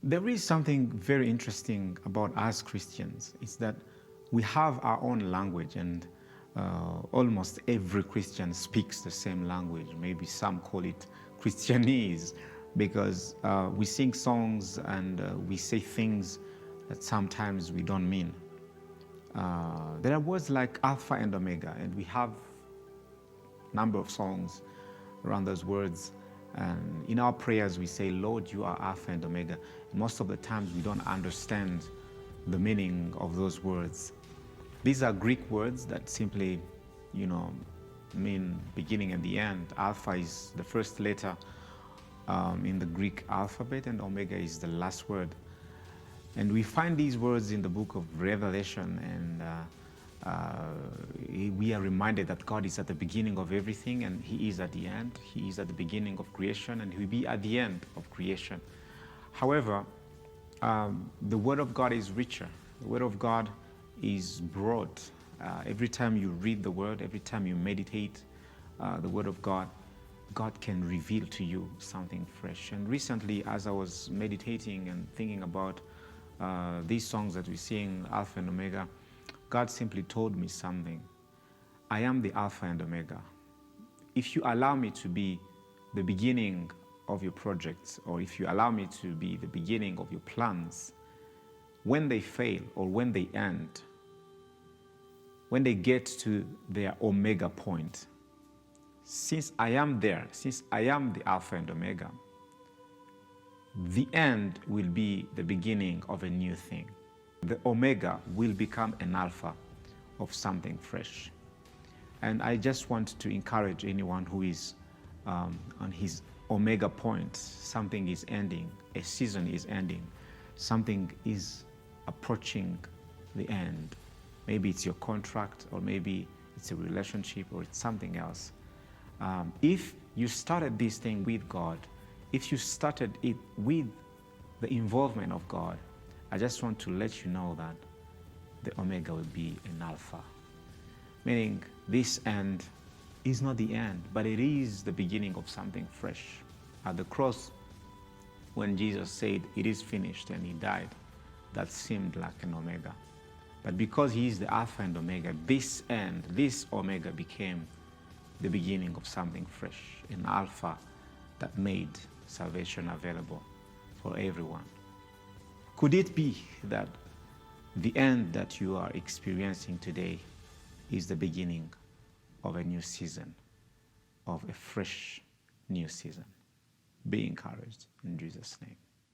There is something very interesting about us Christians. It's that we have our own language, and almost every Christian speaks the same language. Maybe some call it Christianese, because we sing songs and we say things that sometimes we don't mean. There are words like Alpha and Omega, and we have a number of songs around those words. And in our prayers, we say, Lord, you are Alpha and Omega. And most of the times, we don't understand the meaning of those words. These are Greek words that simply, mean beginning and the end. Alpha is the first letter in the Greek alphabet, and Omega is the last word. And we find these words in the book of Revelation, and we are reminded that God is at the beginning of everything, and He is at the end. He is at the beginning of creation, and He will be at the end of creation. However, the Word of God is richer. The Word of God is broad. Every time you read the Word, every time you meditate the Word of God, God can reveal to you something fresh. And recently, as I was meditating and thinking about these songs that we sing, Alpha and Omega, God simply told me something. I am the Alpha and Omega. If you allow me to be the beginning of your projects, or if you allow me to be the beginning of your plans, when they fail or when they end, when they get to their Omega point, since I am there, since I am the Alpha and Omega, the end will be the beginning of a new thing. The Omega will become an Alpha of something fresh. And I just want to encourage anyone who is on his Omega point. Something is ending, a season is ending, something is approaching the end. Maybe it's your contract, or maybe it's a relationship, or it's something else. If you started this thing with God, if you started it with the involvement of God, I just want to let you know that the Omega will be an Alpha. Meaning this end is not the end, but it is the beginning of something fresh. At the cross, when Jesus said, "It is finished," and He died, that seemed like an Omega. But because He is the Alpha and Omega, this end, this Omega became the beginning of something fresh, an Alpha that made salvation available for everyone. Could it be that the end that you are experiencing today is the beginning of a new season, of a fresh new season? Be encouraged in Jesus' name.